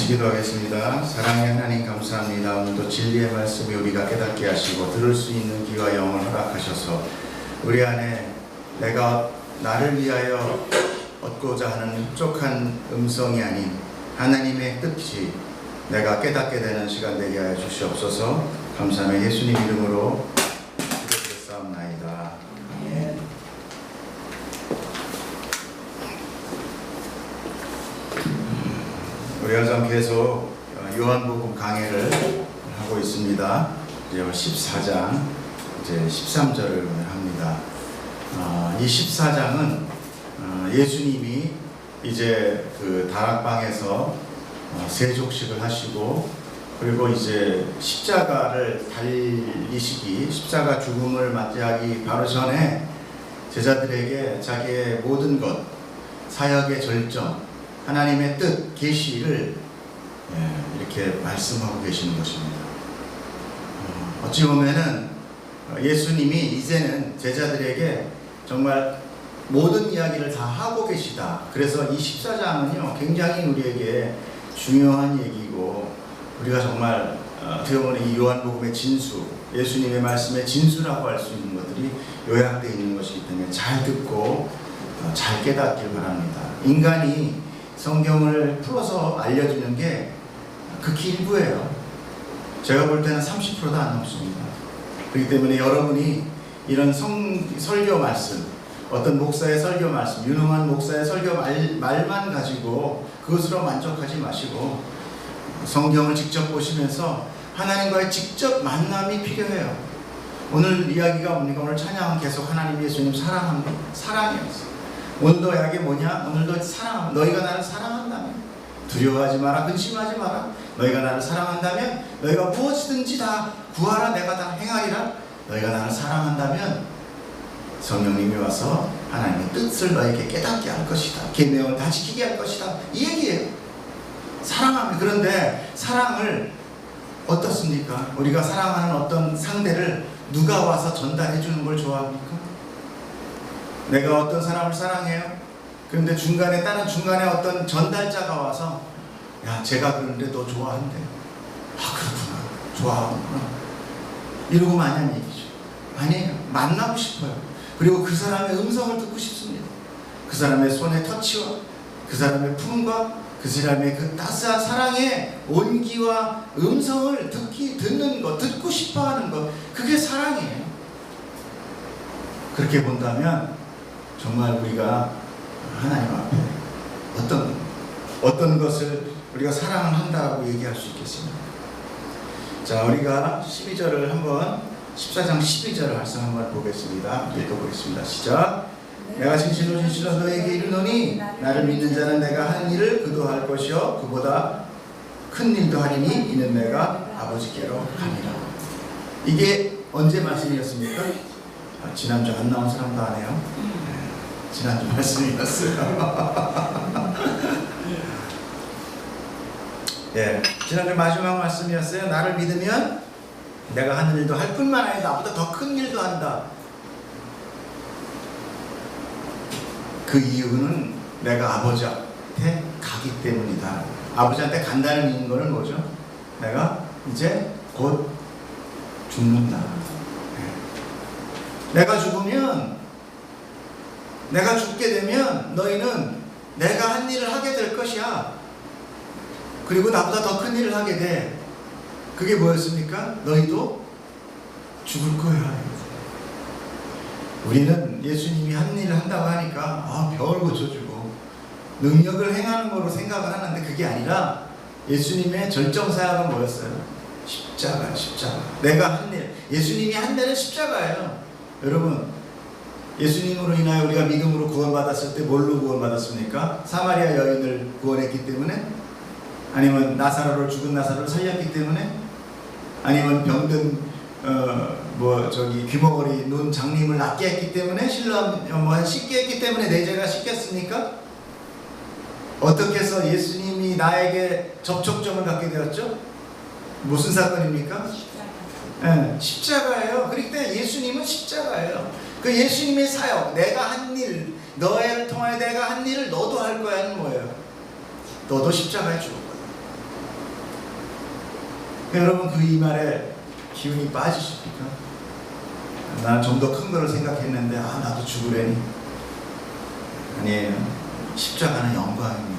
같이 기도하겠습니다. 사랑의 하나님 감사합니다. 오늘도 진리의 말씀이 우리가 깨닫게 하시고 들을 수 있는 귀와 영을 허락하셔서 우리 안에 내가 나를 위하여 얻고자 하는 흡족한 음성이 아닌 하나님의 뜻이 내가 깨닫게 되는 시간 되게 하여 주시옵소서. 감사하며 예수님 이름으로 기도드렸사옵나이다. 아멘. 우리가 좀 계속 요한복음 강해를 하고 있습니다. 이제 14장 이제 13절을 합니다. 이 14장은 예수님이 이제 그 다락방에서 세족식을 하시고 그리고 이제 십자가를 달리시기 십자가 죽음을 맞이하기 바로 전에 제자들에게 자기의 모든 것 사역의 절정 하나님의 뜻, 계시를 이렇게 말씀하고 계시는 것입니다. 어찌 보면은 예수님이 이제는 제자들에게 정말 모든 이야기를 다 하고 계시다. 그래서 이 14장은요 굉장히 우리에게 중요한 얘기고 우리가 정말 어떻게 보면 이 요한복음의 진수, 예수님의 말씀의 진수라고 할 수 있는 것들이 요약되어 있는 것이기 때문에 잘 듣고 잘 깨닫길 바랍니다. 인간이 성경을 풀어서 알려주는 게 극히 일부예요. 제가 볼 때는 30%도 안 넘습니다. 그렇기 때문에 여러분이 이런 설교 말씀, 어떤 목사의 설교 말씀, 유능한 목사의 설교 말만 가지고 그것으로 만족하지 마시고 성경을 직접 보시면서 하나님과의 직접 만남이 필요해요. 오늘 이야기가 뭡니까? 오늘 찬양은 계속 하나님 예수님 사랑합니다. 사랑이었어요. 오늘도 이야기 뭐냐? 오늘도 사랑. 너희가 나를 사랑한다면 두려워하지 마라. 근심하지 마라. 너희가 나를 사랑한다면 너희가 무엇이든지 다 구하라. 내가 다 행하리라. 너희가 나를 사랑한다면 성령님이 와서 하나님의 뜻을 너에게 깨닫게 할 것이다. 계명을 다 지키게 할 것이다. 이 얘기예요. 사랑하면. 그런데 사랑을 어떻습니까? 우리가 사랑하는 어떤 상대를 누가 와서 전달해 주는 걸 좋아합니까? 내가 어떤 사람을 사랑해요. 그런데 다른 중간에 어떤 전달자가 와서 야, 제가 그런데 너 좋아한대. 아, 그렇구나. 좋아하구나. 이러고 마냐는 얘기죠. 아니에요. 만나고 싶어요. 그리고 그 사람의 음성을 듣고 싶습니다. 그 사람의 손의 터치와 그 사람의 품과 그 사람의 그 따스한 사랑의 온기와 음성을 듣는 것, 듣고 싶어 하는 것, 그게 사랑이에요. 그렇게 본다면 정말 우리가 하나님 앞에 어떤 것을 우리가 사랑을 한다고 얘기할 수 있겠습니다. 자, 우리가 12절을 한번 14장 12절을 말씀 한번 보겠습니다. 읽어보겠습니다. 시작. 내가 진실로 너에게 이르노니 나를 믿는 자는 내가 하는 일을 그도 할 것이요 그보다 큰 일도 하리니 이는 내가 아버지께로 가니라. 이게 언제 말씀이었습니까? 지난주 안 나온 사람도 안 해요. 지난주 말씀이었어요. 예, 지난주 마지막 말씀이었어요. 나를 믿으면 내가 하는 일도 할 뿐만 아니라 나보다 더 큰 일도 한다. 그 이유는 내가 아버지한테 가기 때문이다. 아버지한테 간다는 이유는 뭐죠? 내가 이제 곧 죽는다. 내가 죽으면, 내가 죽게 되면 너희는 내가 한 일을 하게 될 것이야. 그리고 나보다 더 큰 일을 하게 돼. 그게 뭐였습니까? 너희도 죽을 거야. 우리는 예수님이 한 일을 한다고 하니까 병을 고쳐주고 능력을 행하는 거로 생각을 하는데 그게 아니라 예수님의 절정사역은 뭐였어요? 십자가. 내가 한 일, 예수님이 한 일은 십자가예요. 여러분, 예수님으로 인하여 우리가 믿음으로 구원받았을 때 뭘로 구원받았습니까? 사마리아 여인을 구원했기 때문에? 아니면 죽은 나사로를 살렸기 때문에? 아니면 병든 귀머거리 눈 장님을 낫게 했기 때문에? 씻게 했기 때문에 내 죄가 씻겼습니까? 어떻게 해서 예수님이 나에게 접촉점을 갖게 되었죠? 무슨 사건입니까? 십자가예요. 그렇기 때문에 예수님은 십자가예요. 그 예수님의 사역, 내가 한 일, 너를 통하여 내가 한 일을 너도 할 거야는 뭐예요? 너도 십자가에 죽을 거야. 여러분 그 이 말에 기운이 빠지십니까? 난 좀 더 큰 거를 생각했는데 나도 죽으려니. 아니에요. 십자가는 영광입니다.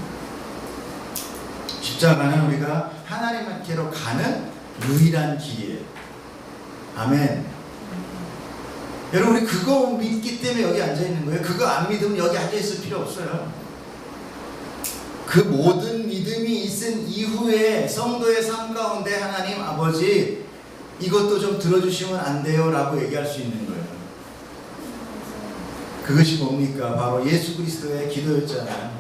십자가는 우리가 하나님께로 가는 유일한 길이에요. 아멘. 여러분 우리 그거 믿기 때문에 여기 앉아있는 거예요. 그거 안 믿으면 여기 앉아있을 필요 없어요. 그 모든 믿음이 있은 이후에 성도의 삶 가운데 하나님 아버지 이것도 좀 들어주시면 안 돼요 라고 얘기할 수 있는 거예요. 그것이 뭡니까? 바로 예수 그리스도의 기도였잖아요.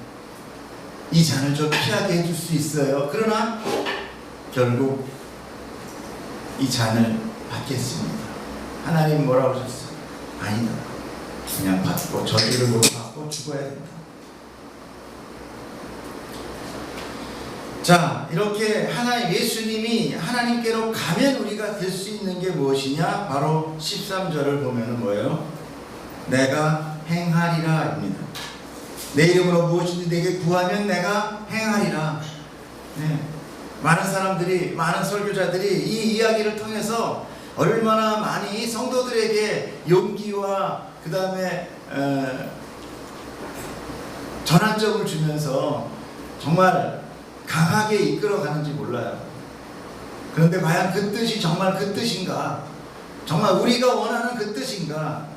이 잔을 좀 피하게 해줄 수 있어요. 그러나 결국 이 잔을 받겠습니다. 하나님 뭐라고 하셨어요? 아니다. 그냥 받고 저주를 못 받고 죽어야 된다. 자, 이렇게 하나님 예수님이 하나님께로 가면 우리가 될 수 있는 게 무엇이냐? 바로 13절을 보면은 뭐예요? 내가 행하리라입니다. 내 이름으로 무엇이든지 내게 구하면 내가 행하리라. 네. 많은 사람들이, 많은 설교자들이 이 이야기를 통해서 얼마나 많이 성도들에게 용기와 그 다음에 전환점을 주면서 정말 강하게 이끌어가는지 몰라요. 그런데 과연 그 뜻이 정말 그 뜻인가? 정말 우리가 원하는 그 뜻인가?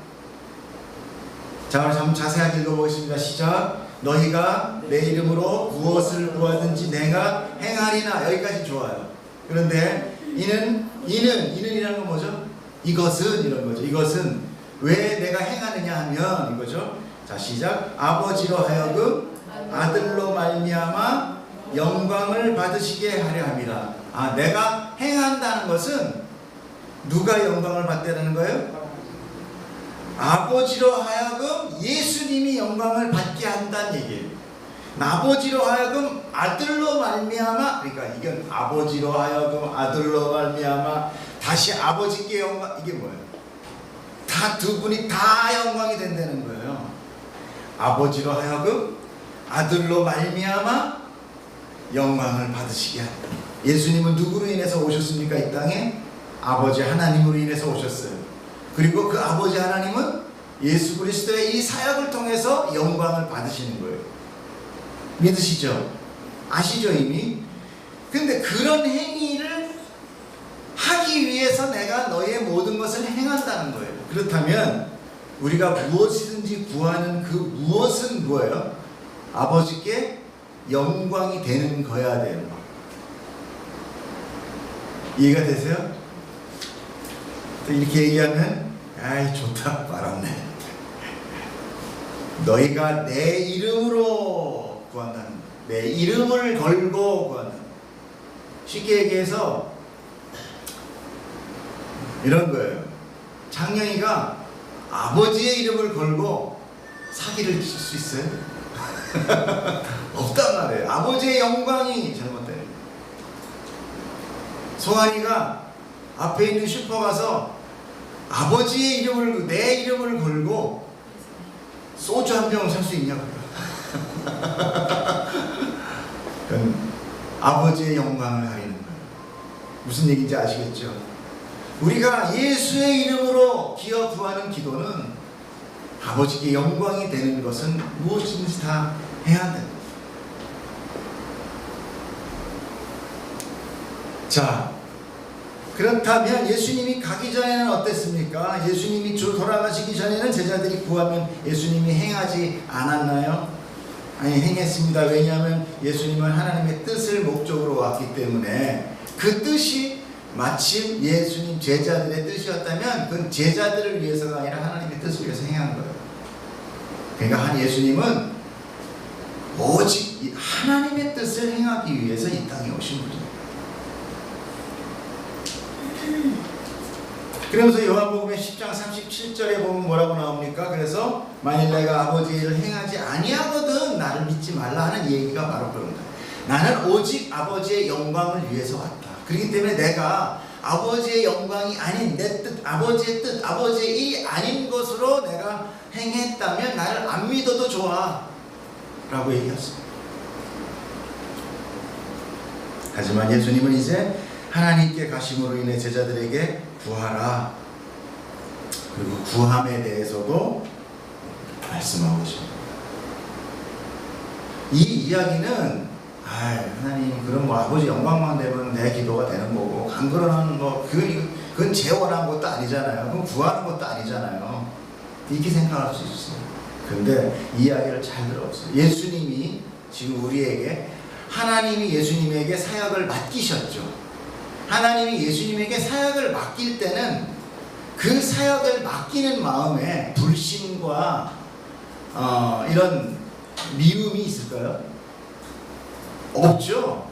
자, 우리 한번 자세하게 읽어보겠습니다. 시작. 너희가 내 이름으로 무엇을 구하든지 내가 행하리나. 여기까지 좋아요. 그런데 이는이라는 건 뭐죠? 이것은 이런 거죠. 이것은 왜 내가 행하느냐 하면 이거죠. 자, 시작. 아버지로 하여금 아들로 말미암아 영광을 받으시게 하려 함이라. 내가 행한다는 것은 누가 영광을 받게 되는 거예요? 아버지로 하여금 예수님이 영광을 받게 한다는 얘기예요. 아버지로 하여금 아들로 말미암아, 그러니까 이건 아버지로 하여금 아들로 말미암아 다시 아버지께 영광, 이게 뭐예요? 다 두 분이 다 영광이 된다는 거예요. 아버지로 하여금 아들로 말미암아 영광을 받으시게 한다. 예수님은 누구로 인해서 오셨습니까? 이 땅에 아버지 하나님으로 인해서 오셨어요. 그리고 그 아버지 하나님은 예수 그리스도의 이 사역을 통해서 영광을 받으시는 거예요. 믿으시죠? 아시죠 이미? 근데 그런 행위를 하기 위해서 내가 너의 모든 것을 행한다는 거예요. 그렇다면 우리가 무엇이든지 구하는 그 무엇은 뭐예요? 아버지께 영광이 되는 거야 돼요. 이해가 되세요? 이렇게 얘기하면 아이 좋다 말았네. 너희가 내 이름으로 구한다는 거예요. 내 이름을 걸고 구한다는 거예요. 쉽게 얘기해서 이런 거예요. 창녕이가 아버지의 이름을 걸고 사기를 칠 수 있어요? 없단 말이에요. 아버지의 영광이 잘못돼요. 송환이가 앞에 있는 슈퍼 가서 아버지의 이름을, 내 이름을 걸고 소주 한 병을 살 수 있냐고요. 그건 아버지의 영광을 가리는 거예요. 무슨 얘기인지 아시겠죠? 우리가 예수의 이름으로 기어 구하는 기도는 아버지께 영광이 되는 것은 무엇인지 다 해야 됩니다. 자, 그렇다면 예수님이 가기 전에는 어땠습니까? 예수님이 돌아가시기 전에는 제자들이 구하면 예수님이 행하지 않았나요? 아니, 행했습니다. 왜냐하면 예수님은 하나님의 뜻을 목적으로 왔기 때문에 그 뜻이 마침 예수님 제자들의 뜻이었다면 그건 제자들을 위해서가 아니라 하나님의 뜻을 위해서 행한 거예요. 그러니까 한 예수님은 오직 하나님의 뜻을 행하기 위해서 이 땅에 오신 거죠. 그러면서 요한복음의 10장 37절에 보면 뭐라고 나옵니까? 그래서 만일 내가 아버지의 일을 행하지 아니하거든 나를 믿지 말라 하는 얘기가 바로 그런 거예요. 나는 오직 아버지의 영광을 위해서 왔다. 그렇기 때문에 내가 아버지의 영광이 아닌 내 뜻, 아버지의 뜻, 아버지의 일이 아닌 것으로 내가 행했다면 나를 안 믿어도 좋아 라고 얘기했습니다. 하지만 예수님은 이제 하나님께 가심으로 인해 제자들에게 구하라. 그리고 구함에 대해서도 말씀하고 있습니다. 이 이야기는 하나님 그럼 뭐 아버지 영광만 되면 내 기도가 되는 거고 안 그러면 뭐 그건 재원한 것도 아니잖아요. 그건 구하는 것도 아니잖아요. 이렇게 생각할 수 있어요. 근데 이 이야기를 잘 들어보세요. 예수님이 지금 우리에게 하나님이 예수님에게 사역을 맡기셨죠. 하나님이 예수님에게 사역을 맡길 때는 그 사역을 맡기는 마음에 불신과 이런 미움이 있을까요? 없죠.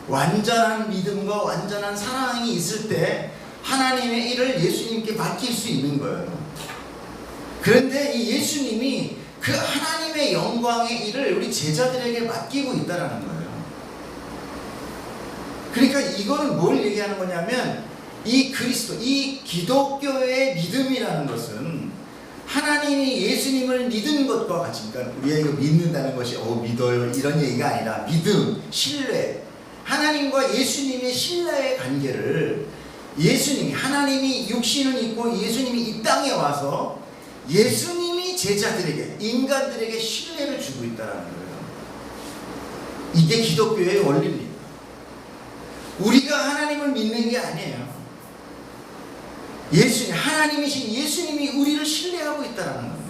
완전한 믿음과 완전한 사랑이 있을 때 하나님의 일을 예수님께 맡길 수 있는 거예요. 그런데 이 예수님이 그 하나님의 영광의 일을 우리 제자들에게 맡기고 있다는 거예요. 그러니까 이거는 뭘 얘기하는 거냐면 이 그리스도, 이 기독교의 믿음이라는 것은 하나님이 예수님을 믿은 것과 같이, 그러니까 우리가 이거 믿는다는 것이 믿어요 이런 얘기가 아니라 믿음, 신뢰, 하나님과 예수님의 신뢰의 관계를 예수님이, 하나님이 육신을 입고 예수님이 이 땅에 와서 예수님이 제자들에게, 인간들에게 신뢰를 주고 있다는 거예요. 이게 기독교의 원리입니다. 우리가 하나님을 믿는 게 아니에요. 예수님, 하나님이신 예수님이 우리를 신뢰하고 있다는 겁니다.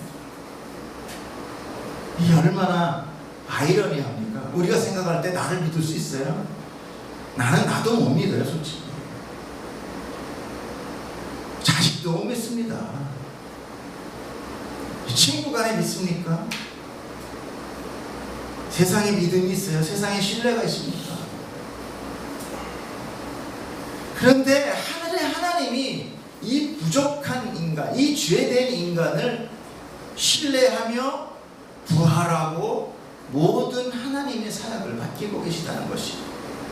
이게 얼마나 아이러니합니까? 우리가 생각할 때 나를 믿을 수 있어요? 나도 못 믿어요, 솔직히. 자식도 못 믿습니다. 친구 간에 믿습니까? 세상에 믿음이 있어요? 세상에 신뢰가 있습니까? 그런데 하늘의 하나님이 이 부족한 인간, 이 죄된 인간을 신뢰하며 부활하고 모든 하나님의 사역을 맡기고 계시다는 것이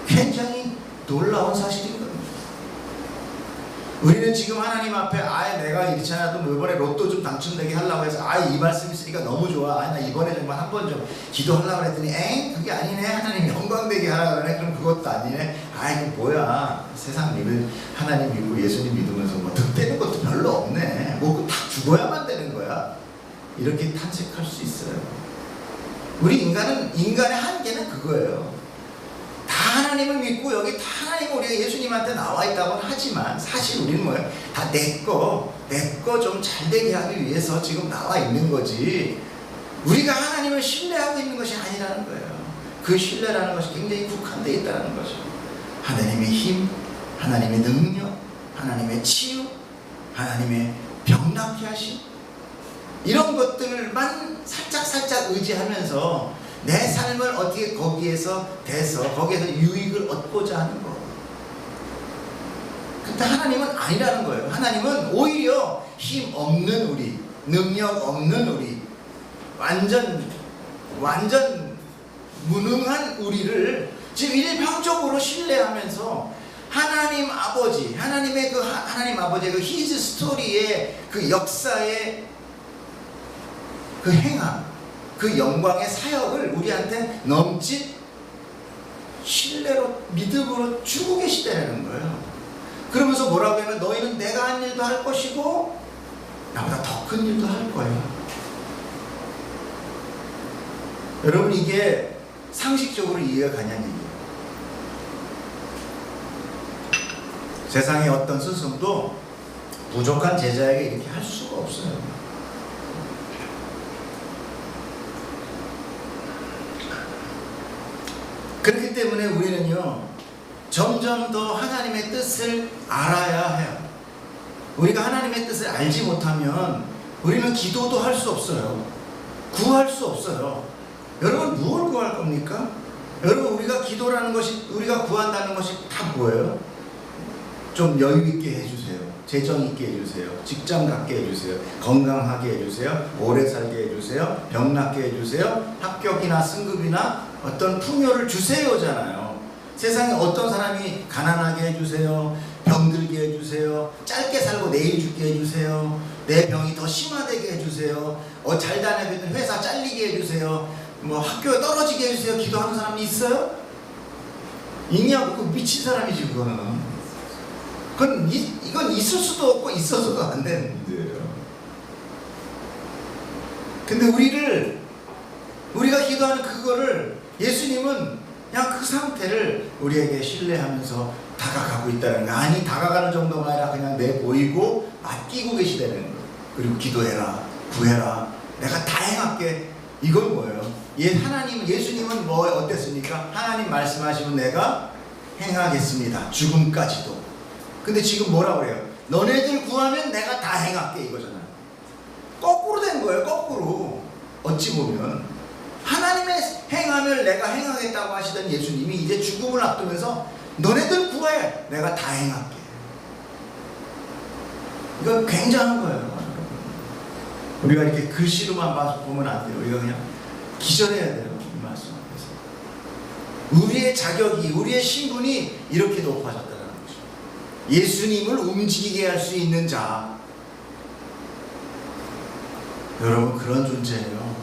굉장히 놀라운 사실인 겁니다. 우리는 지금 하나님 앞에 내가 이렇지 않아도 이번에 로또 좀 당첨되게 하려고 해서 이 말씀 있으니까 너무 좋아. 나 이번에 정말 한번 좀 기도하려고 했더니 그게 아니네. 하나님 영광되게 하라 그러네. 그럼 그것도 아니네. 이거 뭐야. 세상 믿을 하나님 믿고 예수님 믿으면서 뭐 득되는 것도 별로 없네. 뭐 다 죽어야만 되는 거야. 이렇게 탄식할 수 있어요. 우리 인간의 한계는 그거예요. 다 하나님을 믿고 여기 다 하나님 우리가 예수님한테 나와 있다고는 하지만 사실 우리는 뭐예요? 다 내 거 좀 잘 되게 하기 위해서 지금 나와 있는 거지 우리가 하나님을 신뢰하고 있는 것이 아니라는 거예요. 그 신뢰라는 것이 굉장히 국한되어 있다는 거죠. 하나님의 힘, 하나님의 능력, 하나님의 치유, 하나님의 병 낫게 하심 이런 것들만 살짝 의지하면서 내 삶을 어떻게 거기에서 유익을 얻고자 하는 거. 근데 하나님은 아니라는 거예요. 하나님은 오히려 힘 없는 우리, 능력 없는 우리, 완전 무능한 우리를 지금 일방적으로 신뢰하면서 하나님 아버지, 하나님 아버지의 그 히즈 스토리의 그 역사의 그 행함, 그 영광의 사역을 우리한테 넘친 신뢰로 믿음으로 주고 계시다는 거예요. 그러면서 뭐라고 하면 너희는 내가 한 일도 할 것이고 나보다 더 큰 일도 할 거야. 여러분 이게 상식적으로 이해가 가냐는 얘기예요. 세상의 어떤 스승도 부족한 제자에게 이렇게 할 수가 없어요. 그렇기 때문에 우리는요 점점 더 하나님의 뜻을 알아야 해요. 우리가 하나님의 뜻을 알지 못하면 우리는 기도도 할 수 없어요. 구할 수 없어요. 여러분 무엇을 구할 겁니까? 여러분 우리가 기도라는 것이, 우리가 구한다는 것이 다 뭐예요? 좀 여유 있게 해주세요. 재정 있게 해주세요. 직장 갖게 해주세요. 건강하게 해주세요. 오래 살게 해주세요. 병 낫게 해주세요. 합격이나 승급이나 어떤 풍요를 주세요잖아요. 세상에 어떤 사람이 가난하게 해주세요. 병들게 해주세요. 짧게 살고 내일 죽게 해주세요. 내 병이 더 심화되게 해주세요. 잘 다니고 있는 회사 잘리게 해주세요. 뭐 학교에 떨어지게 해주세요. 기도하는 사람이 있어요? 있냐고. 그 미친 사람이지 그거는. 이건 있을 수도 없고 있어서도 안 되는 문제예요. 근데 우리가 기도하는 그거를 예수님은 그냥 그 상태를 우리에게 신뢰하면서 다가가고 있다는 거. 아니, 다가가는 정도가 아니라 그냥 내보이고 맡기고 계시다는 거. 그리고 기도해라, 구해라, 내가 다 행할게. 이건 뭐예요? 예수님은 뭐 어땠습니까? 하나님 말씀하시면 내가 행하겠습니다, 죽음까지도. 근데 지금 뭐라 그래요? 너네들 구하면 내가 다 행할게, 이거잖아요. 거꾸로 된 거예요. 거꾸로. 어찌 보면 하나님의 행함을 내가 행하겠다고 하시던 예수님이 이제 죽음을 앞두면서 너네들 구해, 내가 다 행할게. 이건 굉장한 거예요. 우리가 이렇게 글씨로만 봐서 보면 안 돼요. 우리가 그냥 기절해야 돼요. 이 말씀 앞에서. 우리의 자격이, 우리의 신분이 이렇게 높아졌다는 거죠. 예수님을 움직이게 할 수 있는 자. 여러분, 그런 존재예요.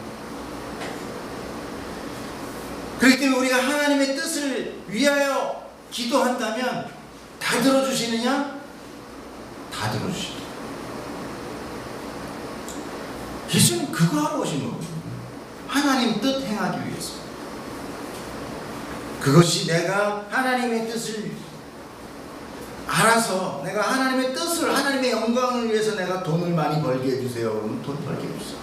그렇기 때문에 우리가 하나님의 뜻을 위하여 기도한다면 다 들어주시느냐? 다 들어주시죠. 예수님 그거 하러 오신 거거든요. 하나님 뜻 행하기 위해서. 그것이 내가 하나님의 뜻을 알아서, 내가 하나님의 뜻을, 하나님의 영광을 위해서 내가 돈을 많이 벌게 해주세요. 그러면 돈 벌게 해주세요.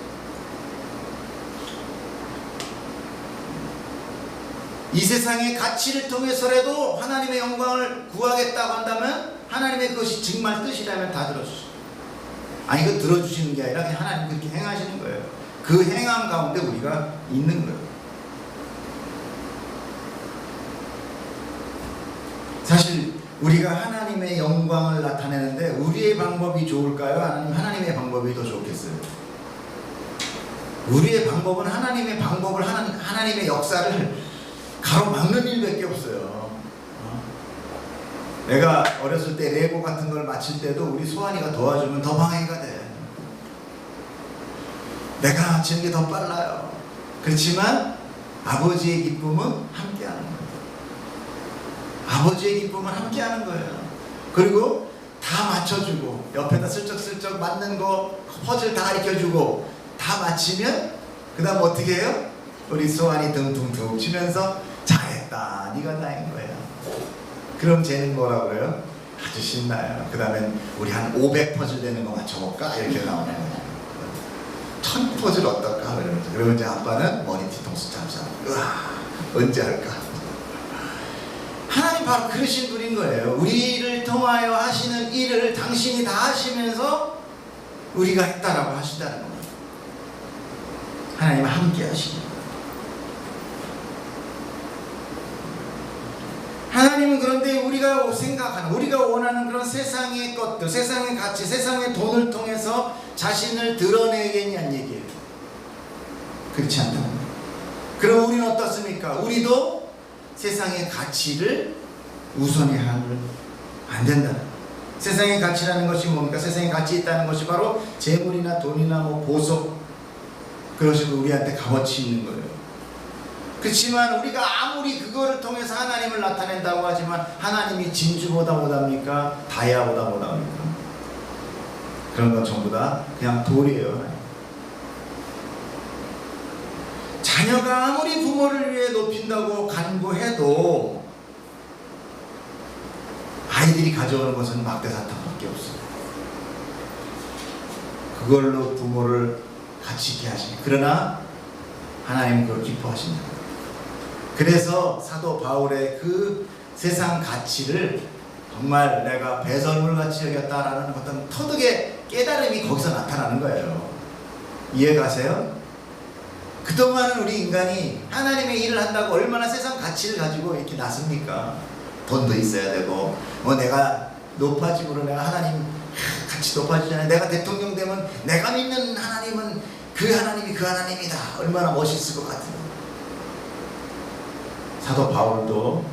이 세상의 가치를 통해서라도 하나님의 영광을 구하겠다고 한다면, 하나님의 그것이 정말 뜻이라면 다 들어주시죠. 아니, 이거 들어주시는 게 아니라 그냥 하나님 그렇게 행하시는 거예요. 그 행함 가운데 우리가 있는 거예요. 사실 우리가 하나님의 영광을 나타내는데 우리의 방법이 좋을까요? 아니면 하나님의 방법이 더 좋겠어요? 우리의 방법은 하나님의 방법을 하나님의 역사를 가로막는 일밖에 없어요. 내가 어렸을 때 레고 같은 걸 맞힐 때도 우리 소환이가 도와주면 더 방해가 돼. 내가 맞히는 게 더 빨라요. 그렇지만 아버지의 기쁨은 함께하는 거예요. 아버지의 기쁨은 함께하는 거예요. 그리고 다 맞춰주고, 옆에다 슬쩍슬쩍 맞는 거 퍼즐 다 가르쳐주고, 다 맞히면 그 다음 어떻게 해요? 우리 소환이 둥둥둥 치면서 잘했다, 네가 다인 거야. 그럼 쟤는 뭐라고 그래요? 아주 신나요. 그 다음엔 우리 한 500 퍼즐 되는 거 맞춰볼까? 이렇게 나오는 거예요. 1000 퍼즐 어떨까? 그러면 이제 아빠는 머리 뒤통수 잡자. 으아, 언제 할까? 하나님 바로 그러신 분인 거예요. 우리를 통하여 하시는 일을 당신이 다 하시면서 우리가 했다라고 하신다는 겁니다. 하나님은 함께 하시고, 하나님은 그런데 우리가 생각하는, 우리가 원하는 그런 세상의 것들, 세상의 가치, 세상의 돈을 통해서 자신을 드러내겠냐는 얘기예요. 그렇지 않다. 그럼 우리는 어떻습니까? 우리도 세상의 가치를 우선히 하면 안 된다. 세상의 가치라는 것이 뭡니까? 세상의 가치 있다는 것이 바로 재물이나 돈이나 뭐 보석, 그런 식으로 우리한테 값어치 있는 거예요. 그렇지만 우리가 아무리 그거를 통해서 하나님을 나타낸다고 하지만 하나님이 진주보다 못합니까? 다이아보다 못합니까? 그런 건 전부 다 그냥 돌이에요. 자녀가 아무리 부모를 위해 높인다고 간구해도 아이들이 가져오는 것은 막대사탕밖에 없어요. 그걸로 부모를 가치 있게 하십니다. 그러나 하나님은 그걸 기뻐하십니다. 그래서 사도 바울의 그 세상 가치를 정말 내가 배설물같이 여겼다라는 어떤 터득의 깨달음이 거기서 나타나는 거예요. 이해가세요? 그동안은 우리 인간이 하나님의 일을 한다고 얼마나 세상 가치를 가지고 이렇게 났습니까? 돈도 있어야 되고, 뭐 내가 높아짐으로 내가 하나님 같이 높아지잖아요. 내가 대통령 되면 내가 믿는 하나님은 그 하나님이 그 하나님이다. 얼마나 멋있을 것 같아요. 사도 바울도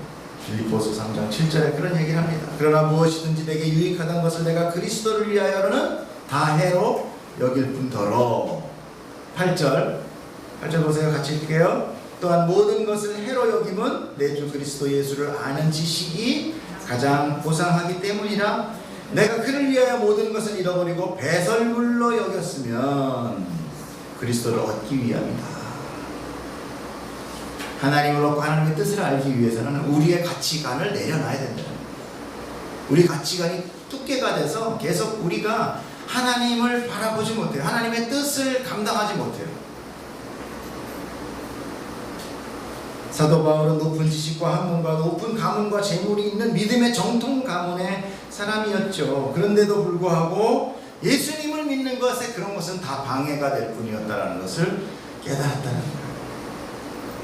빌립보서 3장 7절에 그런 얘기를 합니다. 그러나 무엇이든지 내게 유익하다는 것을 내가 그리스도를 위하여는 다 해로 여길 뿐더러. 8절 보세요. 같이 읽게요. 또한 모든 것을 해로 여김은 내 주 그리스도 예수를 아는 지식이 가장 보상하기 때문이라. 내가 그를 위하여 모든 것을 잃어버리고 배설물로 여겼으면 그리스도를 얻기 위함이다. 하나님을 얻고 하나님의 뜻을 알기 위해서는 우리의 가치관을 내려놔야 된다. 우리 가치관이 뚝깨가 돼서 계속 우리가 하나님을 바라보지 못해요. 하나님의 뜻을 감당하지 못해요. 사도 바울은 높은 지식과 학문과 높은 가문과 재물이 있는 믿음의 정통 가문의 사람이었죠. 그런데도 불구하고 예수님을 믿는 것에 그런 것은 다 방해가 될 뿐이었다는 것을 깨달았다는 거예요.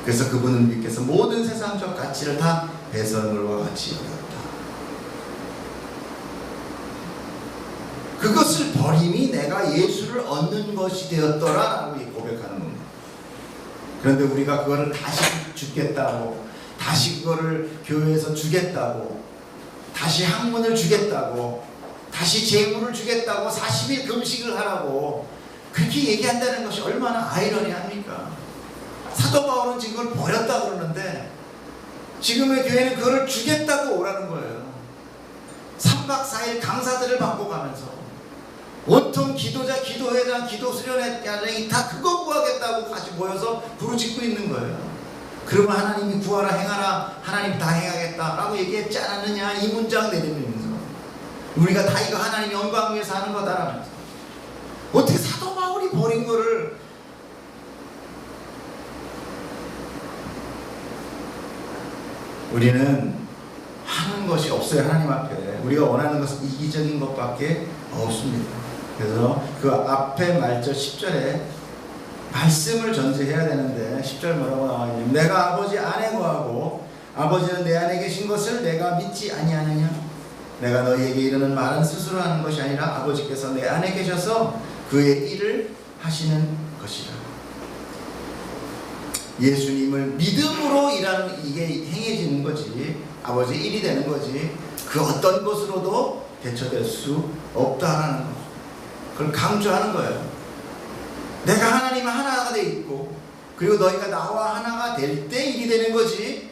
그래서 그분을 믿겠어 모든 세상적 가치를 다 배설물과 같이 여겼다. 그것을 버림이 내가 예수를 얻는 것이 되었더라라고 고백하는 겁니다. 그런데 우리가 그거를 다시 주겠다고, 다시 그거를 교회에서 주겠다고, 다시 학문을 주겠다고, 다시 재물을 주겠다고 40일 금식을 하라고 그렇게 얘기한다는 것이 얼마나 아이러니합니까? 사도 바울은 지금 그걸 버렸다고 그러는데 지금의 교회는 그걸 주겠다고 오라는 거예요. 3박 4일 강사들을 받고 가면서 온통 기도자, 기도회장, 기도수련회장이 다 그거 구하겠다고 같이 모여서 부르짖고 있는 거예요. 그러면 하나님이 구하라 행하라 하나님 다 행하겠다라고 얘기했지 않았느냐 이 문장 내리면서 우리가 다 이거 하나님 영광 위해서 하는 거다라면서 어떻게 사도 바울이 버린 거를 우리는 하는 것이 없어요. 하나님 앞에 우리가 원하는 것은 이기적인 것밖에 없습니다. 그래서 그 앞에 말절 10절에 말씀을 전제해야 되는데 10절 뭐라고 나와 있냐면 내가 아버지 안에 거하고 아버지는 내 안에 계신 것을 내가 믿지 아니하느냐. 내가 너희에게 이르는 말은 스스로 하는 것이 아니라 아버지께서 내 안에 계셔서 그의 일을 하시는 것이라. 예수님을 믿음으로 일하는 이게 행해지는 거지 아버지 일이 되는 거지 그 어떤 것으로도 대처될 수 없다라는 거. 그걸 강조하는 거예요. 내가 하나님과 하나가 돼 있고 그리고 너희가 나와 하나가 될 때 일이 되는 거지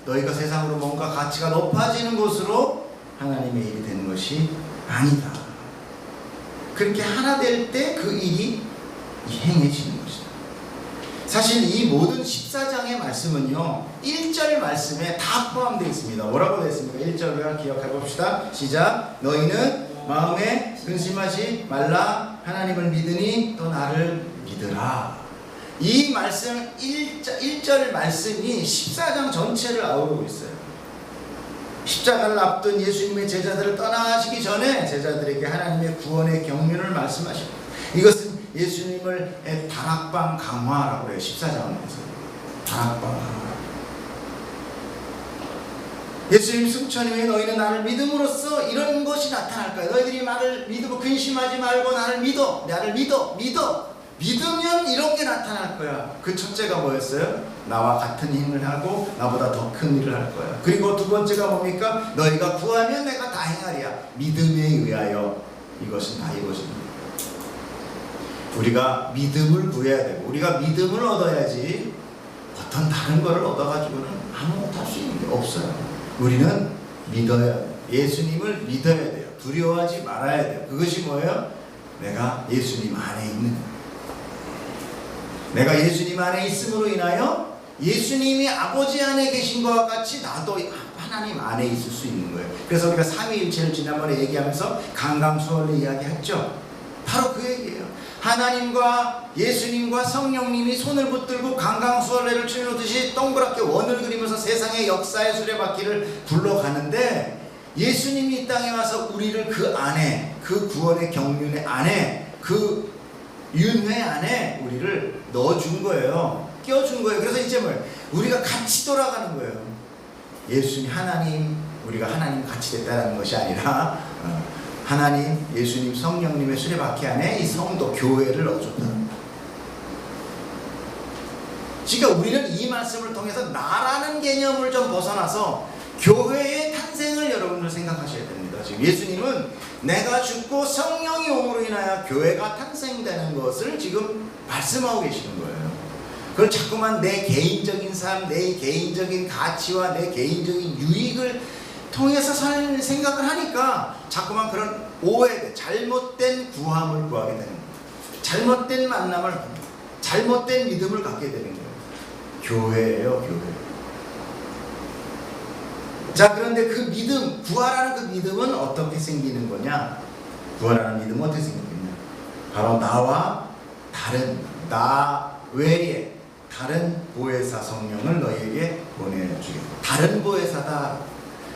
너희가 세상으로 뭔가 가치가 높아지는 것으로 하나님의 일이 되는 것이 아니다. 그렇게 하나 될 때 그 일이 행해지는 것이다. 사실 이 모든 14장의 말씀은요 1절 말씀에 다 포함되어 있습니다. 뭐라고 되어 있습니까? 1절을 기억해 봅시다. 시작. 너희는 마음에 근심하지 말라. 하나님을 믿으니 또 나를 믿으라. 이 말씀 1절 말씀이 14장 전체를 아우르고 있어요. 십자가를 앞둔 예수님의 제자들을 떠나시기 전에 제자들에게 하나님의 구원의 경륜을 말씀하십니다. 이것은 예수님을 다락방 강화라고 해요. 14장에서 다락방 강화. 예수님 승천 후에 너희는 나를 믿음으로써 이런 것이 나타날 거야. 너희들이 나를 믿고 근심하지 말고 나를 믿어. 나를 믿어. 믿으면 이런 게 나타날 거야. 그 첫째가 뭐였어요? 나와 같은 힘을 하고 나보다 더 큰 일을 할 거야. 그리고 두 번째가 뭡니까? 너희가 구하면 내가 다 행하리야. 믿음에 의하여 이것은 다 이루어집니다. 우리가 믿음을 구해야 되고 우리가 믿음을 얻어야지 어떤 다른 거를 얻어가지고는 아무것도 할 수 있는 게 없어요. 우리는 믿어야 돼요. 예수님을 믿어야 돼요. 두려워하지 말아야 돼요. 그것이 뭐예요? 내가 예수님 안에 있는 거예요. 내가 예수님 안에 있음으로 인하여 예수님이 아버지 안에 계신 것과 같이 나도 하나님 안에 있을 수 있는 거예요. 그래서 우리가 삼위일체를 지난번에 얘기하면서 강강수월을 이야기했죠. 바로 그 얘기예요. 하나님과 예수님과 성령님이 손을 붙들고 강강수월래를 추놓듯이 동그랗게 원을 그리면서 세상의 역사의 수레바퀴를 굴러가는데 예수님이 이 땅에 와서 우리를 그 안에 그 구원의 경륜의 안에 그 윤회 안에 우리를 넣어준 거예요. 끼워준 거예요. 그래서 이제 뭐예요? 우리가 같이 돌아가는 거예요. 예수님 하나님 우리가 하나님 같이 됐다는 것이 아니라 하나님, 예수님, 성령님의 수레바퀴 안에 이 성도, 교회를 넣어줬다. 그러니까 우리는 이 말씀을 통해서 나라는 개념을 좀 벗어나서 교회의 탄생을 여러분들 생각하셔야 됩니다. 지금 예수님은 내가 죽고 성령이 옴으로 인하여 교회가 탄생되는 것을 지금 말씀하고 계시는 거예요. 그걸 자꾸만 내 개인적인 삶, 내 개인적인 가치와 내 개인적인 유익을 통해서 살 생각을 하니까 자꾸만 그런 오해, 잘못된 구함을 구하게 되는 거예요. 잘못된 만남을, 잘못된 믿음을 갖게 되는 거예요. 교회예요, 교회. 자, 그런데 그 믿음, 구하라는 그 믿음은 어떻게 생기는 거냐? 구하라는 믿음은 어떻게 생기냐? 바로 나와 다른, 나 외에 다른 보혜사 성령을 너희에게 보내주겠다. 다른 보혜사다.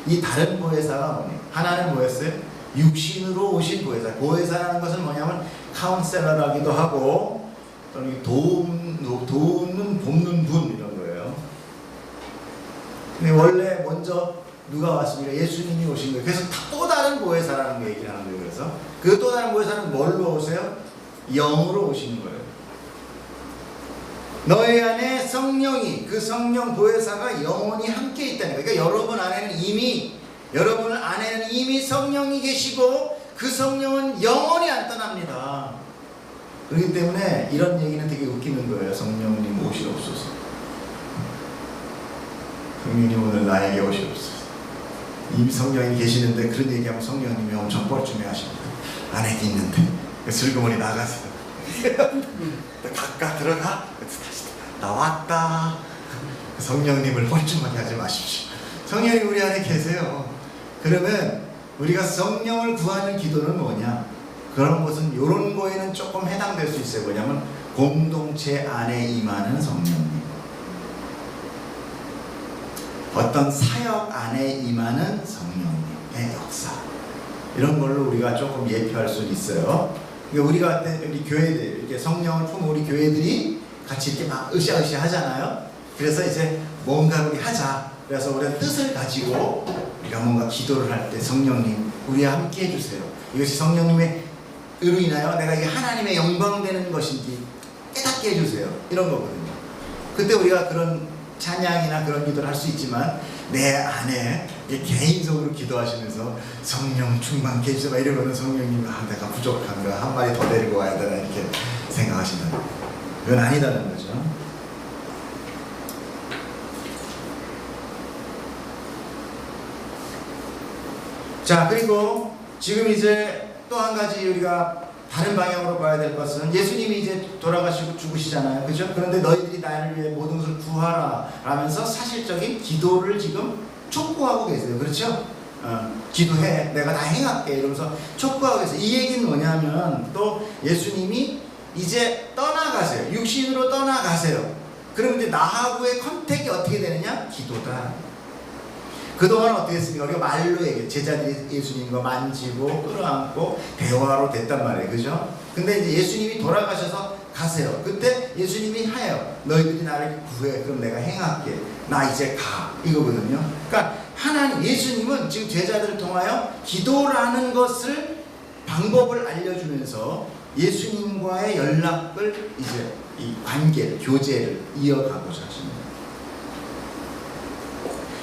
이 다른 보혜사가 뭐냐? 하나는 뭐였어요? 육신으로 오신 보혜사. 보혜사라는 것은 뭐냐면 카운셀러라기도 하고 또는 도우는 돕는 분 이런 거예요. 근데 원래 먼저 누가 왔습니까? 예수님이 오신 거예요. 그래서 또 다른 보혜사라는 거 얘기를 하는 거예요. 그래서 그 또 다른 보혜사는 뭘로 오세요? 영으로 오시는 거예요. 너희 안에 성령이, 그 성령 보혜사가 영원히 함께 있다는 거예요. 그러니까 여러분 안에는 이미 성령이 계시고 그 성령은 영원히 안 떠납니다. 그렇기 때문에 이런 얘기는 되게 웃기는 거예요. 성령님 오시옵소서. 성령님 오늘 나에게 오시옵소서. 이미 성령이 계시는데 그런 얘기하면 성령님이 엄청 뻘쭘해 하십니다. 안에 있는데 슬그머니 나가세요. 가까 들어가. 다시 나왔다. 성령님을 뻘쭘하게 하지 마십시오. 성령이 우리 안에 계세요. 그러면 우리가 성령을 구하는 기도는 뭐냐? 그런 것은 이런 거에는 조금 해당될 수 있어요. 뭐냐면 공동체 안에 임하는 성령님, 어떤 사역 안에 임하는 성령님의 역사, 이런 걸로 우리가 조금 예표할 수 있어요. 우리가 우리 교회들 이렇게 성령을 품은 우리 교회들이 같이 이렇게 막 으쌰으쌰 하잖아요. 그래서 이제 뭔가 우리 하자. 그래서 우리가 뜻을 가지고 우리가 뭔가 기도를 할 때 성령님 우리와 함께 해주세요. 이것이 성령님의 의로 인하여 내가 이게 하나님의 영광 되는 것인지 깨닫게 해주세요. 이런 거거든요. 그때 우리가 그런 찬양이나 그런 기도를 할 수 있지만 내 안에 개인적으로 기도하시면서 성령 충만케 해주세요 이러면 성령님 내가 부족한가 한 마리 더 데리고 와야 되나 이렇게 생각하신다는 거예요. 그건 아니다는 거죠. 자, 그리고 지금 이제 또 한 가지 우리가 다른 방향으로 봐야 될 것은 예수님이 이제 돌아가시고 죽으시잖아요. 그죠? 그런데 너희들이 나를 위해 모든 것을 구하라 라면서 사실적인 기도를 지금 촉구하고 계세요. 그렇죠? 기도해. 내가 다 행할게. 이러면서 촉구하고 계세요. 이 얘기는 뭐냐면 또 예수님이 이제 떠나가세요. 육신으로 떠나가세요. 그럼 이제 나하고의 컨택이 어떻게 되느냐? 기도다. 그동안 어떻게 했습니까? 우리가 말로 얘기해. 제자들이 예수님과 만지고 끌어안고 대화로 됐단 말이에요. 그죠? 근데 이제 예수님이 돌아가셔서 가세요. 그때 예수님이 하예요. 너희들이 나를 구해. 그럼 내가 행할게. 나 이제 가. 이거거든요. 그러니까 하나님, 예수님은 지금 제자들을 통하여 기도라는 것을 방법을 알려주면서 예수님과의 연락을 이제 이 관계를, 교제를 이어가고자 하십니다.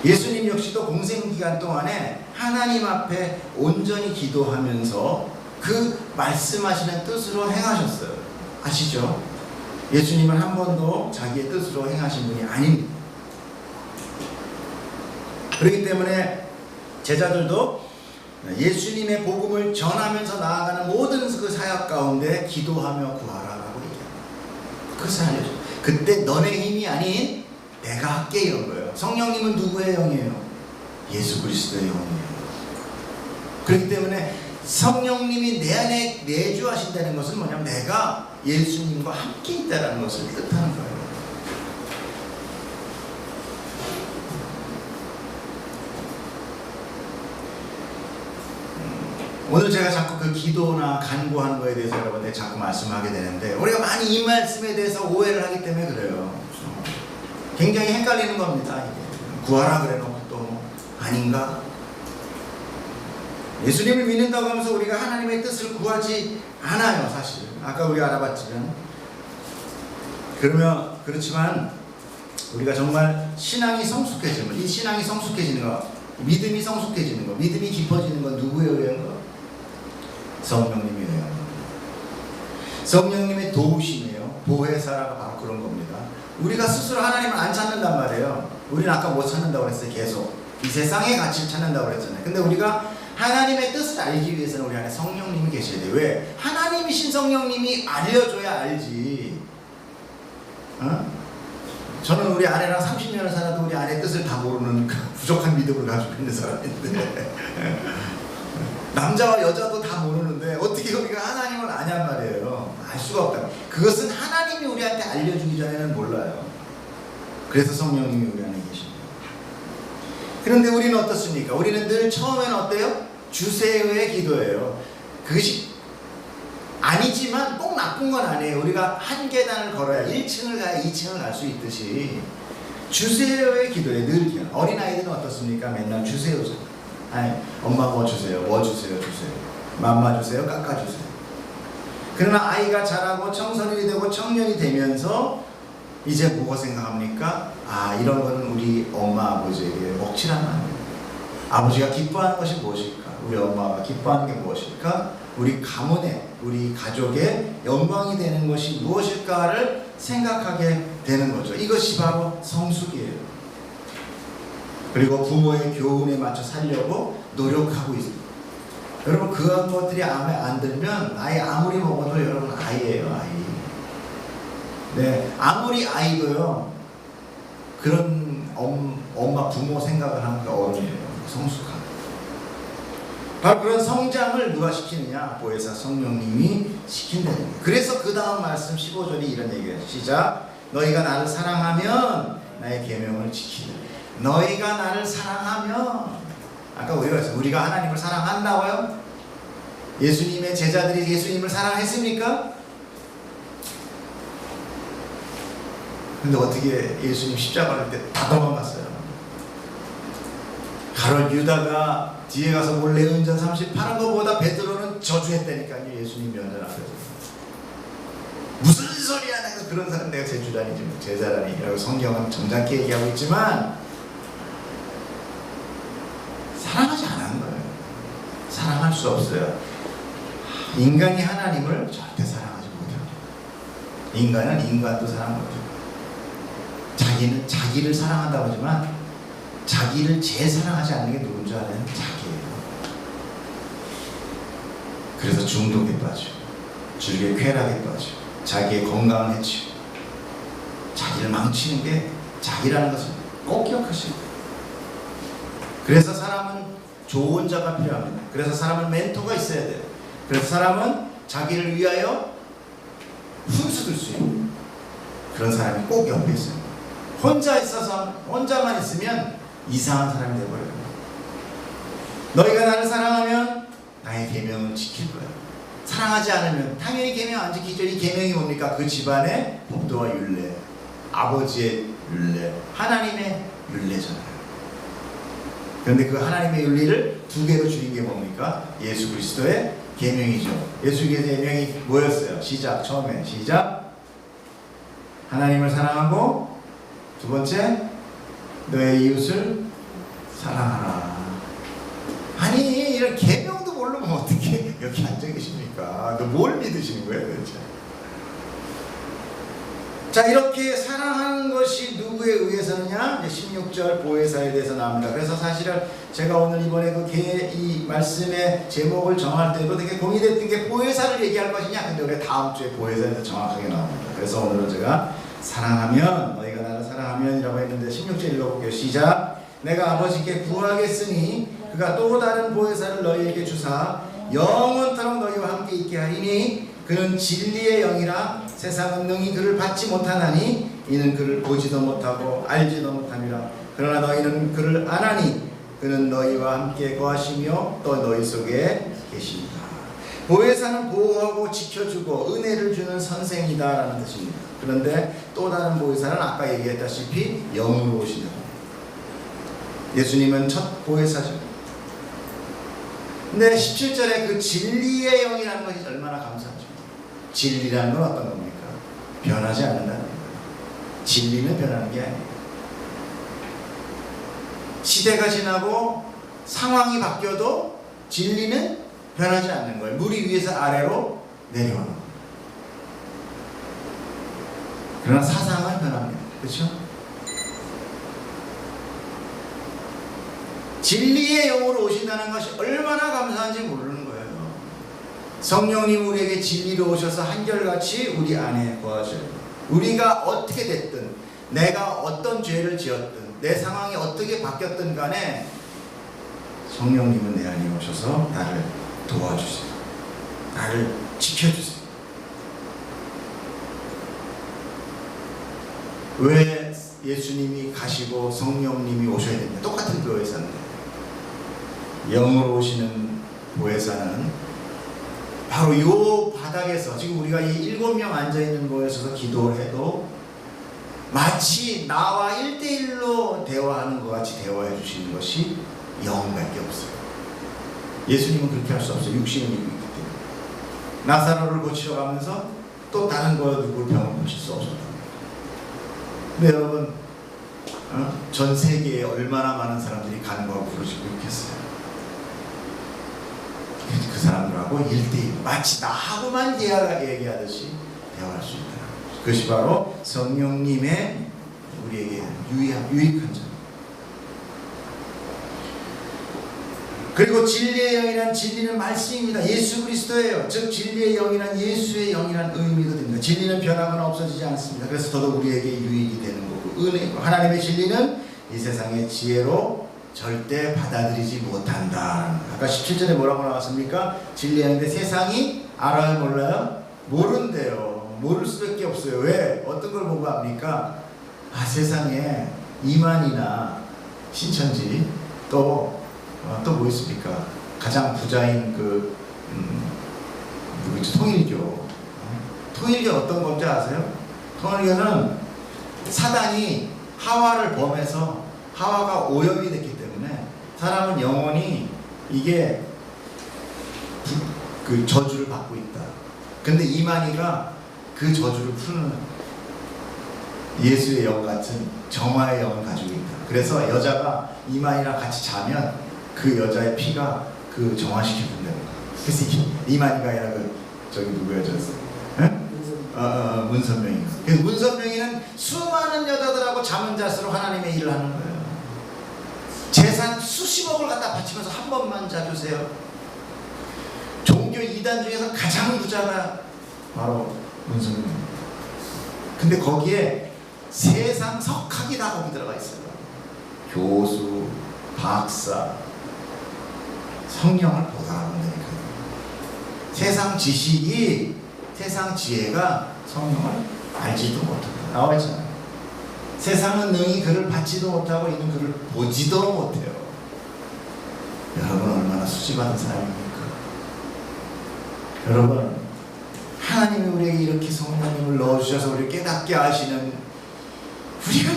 예수님 역시도 공생기간 동안에 하나님 앞에 온전히 기도하면서 그 말씀하시는 뜻으로 행하셨어요. 아시죠? 예수님은 한 번도 자기의 뜻으로 행하신 분이 아닙니다. 그렇기 때문에 제자들도 예수님의 복음을 전하면서 나아가는 모든 그 사역 가운데 기도하며 구하라라고 얘기합니다. 그것을 알려줘요. 그때 너네 힘이 아닌 내가 할게 이런 거예요. 성령님은 누구의 영이에요? 예수 그리스도의 영이에요. 그렇기 때문에 성령님이 내 안에 내주하신다는 것은 뭐냐면 내가 예수님과 함께 있다는 것을 뜻하는 거예요. 오늘 제가 자꾸 그 기도나 간구하는 거에 대해서 여러분들 자꾸 말씀하게 되는데 우리가 많이 이 말씀에 대해서 오해를 하기 때문에 그래요. 굉장히 헷갈리는 겁니다. 이게. 구하라 그래놓고 또 아닌가? 예수님을 믿는다고 하면서 우리가 하나님의 뜻을 구하지 않아요. 사실 아까 우리가 알아봤지만 그렇지만 우리가 정말 신앙이 성숙해지면 이 신앙이 성숙해지는 거, 믿음이 성숙해지는 거, 믿음이 깊어지는 건 누구에 의한 거? 성령님이 의한 거. 성령님의 도우심이에요. 보혜사라가 바로 그런 겁니다. 우리가 스스로 하나님을 안 찾는단 말이에요. 우리는 아까 못 찾는다고 그랬어요. 계속 이 세상의 가치를 찾는다고 그랬잖아요. 근데 우리가 하나님의 뜻을 알기 위해서는 우리 안에 성령님이 계셔야 돼요. 왜? 하나님이신 성령님이 알려줘야 알지. 저는 우리 아내랑 30년을 살아도 우리 아내 뜻을 다 모르는 부족한 믿음을 가지고 있는 사람인데 남자와 여자도 다 모르는데 어떻게 우리가 하나님을 아냔 말이에요. 알 수가 없다. 그것은 하나님이 우리한테 알려주기 전에는 몰라요. 그래서 성령님이 우리 안에 계십니다. 그런데 우리는 어떻습니까? 우리는 늘 처음에는 어때요? 주세요의 기도예요. 그것이 아니지만 꼭 나쁜 건 아니에요. 우리가 한 계단을 걸어야 1층을 가야 2층을 갈 수 있듯이 주세요의 기도에 늘 기도. 어린아이들은 어떻습니까? 맨날 주세요죠. 아니, 엄마 뭐 주세요, 뭐 주세요, 주세요. 맘마 주세요, 깎아주세요. 그러나 아이가 자라고 청소년이 되고 청년이 되면서 이제 뭐가 생각합니까? 아, 이런 거는 우리 엄마 아버지에게 먹칠하면 안 돼요. 아버지가 기뻐하는 것이 무엇일까? 우리 엄마가 기뻐하는 게 무엇일까? 우리 가문의, 우리 가족의 영광이 되는 것이 무엇일까를 생각하게 되는 거죠. 이것이 바로 성숙이에요. 그리고 부모의 교훈에 맞춰 살려고 노력하고 있습니다. 여러분, 그런 것들이 마음에 안 들면 아이 아무리 먹어도 여러분 아이예요, 아이. 네, 아무리 아이도요 그런 엄마 부모 생각을 하는 게 어른이에요. 성숙한. 바로 그런 성장을 누가 시키느냐? 보혜사 성령님이 시킨다는 거예요. 그래서 그 다음 말씀 15절이 이런 얘기예요. 시작. 너희가 나를 사랑하면 나의 계명을 지키라. 너희가 나를 사랑하면, 아까 우리가 했어요. 우리가 하나님을 사랑한다고요? 예수님의 제자들이 예수님을 사랑했습니까? 근데 어떻게 예수님 십자가를 때 다 도망갔어요. 가롯 유다가 뒤에 가서 몰래 은전 30 파는 것보다 베드로는 저주했다니까요. 예수님 면전 앞에서. 무슨 소리야, 내가 그런 사람, 내가 제주라니지 제자라니라고 성경은 점잖게 얘기하고 있지만 사랑하지 않은 거예요. 사랑할 수 없어요. 인간이 하나님을 절대 사랑하지 못해요. 인간은 인간도 사랑 못해요. 자기는 자기를 사랑한다고 하지만 자기를 제일 사랑하지 않는 게 누군 줄 아나요? 자기예요. 그래서 중독에 빠지고 줄기에 쾌락에 빠지고 자기의 건강을 해치고 자기를 망치는 게 자기라는 것을 꼭 기억하시고, 그래서 사람은 좋은 자가 필요합니다. 그래서 사람은 멘토가 있어야 돼요. 그래서 사람은 자기를 위하여 훈수 둘 수 있는 그런 사람이 꼭 옆에 있어요. 혼자 있어서 혼자만 있으면 이상한 사람이 되어버려요. 너희가 나를 사랑하면 나의 계명을 지킬 거야. 사랑하지 않으면 당연히 계명 안 지키죠. 이 계명이 뭡니까? 그 집안의 법도와 율례, 아버지의 율례, 하나님의 율례잖아요. 그런데 그 하나님의 윤리를 두 개로 줄인 게 뭡니까? 예수 그리스도의 계명이죠. 예수 그리스도의 계명이 뭐였어요? 시작, 처음에 시작. 하나님을 사랑하고, 두 번째 너의 이웃을 사랑하라. 아니, 이런 계명도 모르면 어떻게 여기 앉아 계십니까? 너 뭘 믿으시는 거예요, 도대체? 자, 이렇게 사랑하는 것이 누구에 의해서느냐? 16절 보혜사에 대해서 나옵니다. 그래서 사실은 제가 오늘 이번에 이 말씀의 제목을 정할 때도 되게 고민됐던 게 보혜사를 얘기할 것이냐? 근데 우리 다음 주에 보혜사에 대해서 정확하게 나옵니다. 그래서 오늘은 제가 사랑하면, 너희가 나를 사랑하면 이라고 했는데 16절 읽어볼게요. 시작. 내가 아버지께 구하겠으니 그가 또 다른 보혜사를 너희에게 주사 영원토록 너희와 함께 있게 하리니 그는 진리의 영이라 세상은 능히 그를 받지 못하나니 이는 그를 보지도 못하고 알지도 못함이라. 그러나 너희는 그를 아나니 그는 너희와 함께 거하시며 또 너희 속에 계십니다. 보혜사는 보호하고 지켜주고 은혜를 주는 선생이다 라는 뜻입니다. 그런데 또 다른 보혜사는 아까 얘기했다시피 영으로 오신다. 예수님은 첫 보혜사죠. 근데 17절에 그 진리의 영이라는 것이 얼마나 감사하죠. 진리라는 건 어떤 겁니까? 변하지 않는다는 거예요. 진리는 변하는 게 아니에요. 시대가 지나고 상황이 바뀌어도 진리는 변하지 않는 거예요. 물이 위에서 아래로 내려오는 거예요. 그러나 사상은 변합니다. 그렇죠? 진리의 영으로 오신다는 것이 얼마나 감사한지 모르는 거예요. 성령님 우리에게 진리로 오셔서 한결같이 우리 안에 거하셔요. 우리가 어떻게 됐든, 내가 어떤 죄를 지었든, 내 상황이 어떻게 바뀌었든 간에 성령님은 내 안에 오셔서 나를 도와주세요. 나를 지켜주세요. 왜 예수님이 가시고 성령님이 오셔야 됩니까? 똑같은 교회사인데. 영으로 오시는 보혜사는 바로 이 바닥에서, 지금 우리가 이 7명 앉아있는 곳에서 기도를 해도 마치 나와 1대1로 대화하는 것 같이 대화해 주시는 것이 영밖에 없어요. 예수님은 그렇게 할 수 없어요. 육신은 있기 때문에. 나사로를 고치러 가면서 또 다른 누굴 병을 고칠 수 없었다. 근데 여러분, 전 세계에 얼마나 많은 사람들이 간과하고 부르짖고 있겠어요. 그 사람들하고 1대1, 마치 나하고만 얘기하듯이 대화할 수 있다. 그것이 바로 성령님의 우리에게 유익한 점. 그리고 진리의 영이란, 진리는 말씀입니다. 예수 그리스도예요. 즉 진리의 영이란 예수의 영이란 의미도 됩니다. 진리는 변하거나 없어지지 않습니다. 그래서 더더욱 우리에게 유익이 되는 거고, 은혜고, 하나님의 진리는 이 세상의 지혜로 절대 받아들이지 못한다. 아까 17절에 뭐라고 나왔습니까? 진리의 영인데 세상이 알아요, 몰라요? 모른대요. 모를 수밖에 없어요. 왜? 어떤 걸 보고 합니까? 세상에 이만희나 신천지 또 뭐 있습니까? 가장 부자인 누구지? 통일교. 통일교 어떤 건지 아세요? 통일교는 사단이 하와를 범해서 하와가 오염이 됐기 때문에 사람은 영원히 이게 그 저주를 받고 있다. 근데 이만희가 그 저주를 푸는 예수의 영 같은 정화의 영을 가지고 있다. 그래서 여자가 이만희랑 같이 자면 그 여자의 피가 그 정화시켜준다는 거야. 그래서 이만희가 아니라 누구였었어? 문선명이. 그래서 문선명이는 수많은 여자들하고 잠은 잘수록 하나님의 일을 하는 거예요. 재산 수십억을 갖다 바치면서 한 번만 자주세요. 종교 2단 중에서 가장 부자가 바로 문선명. 근데 거기에 세상 석학이 다 거기 들어가 있어요. 교수, 박사, 성령을 못 알아본다니까요. 세상 지식이, 세상 지혜가 성령을 알지도 못한다. 나와 있잖아요. 세상은 능히 그를 받지도 못하고 이는 그를 보지도 못해요. 여러분 얼마나 수지받은 사람입니까? 여러분, 하나님이 우리에게 이렇게 성령님을 넣어주셔서 우리를 깨닫게 하시는, 우리가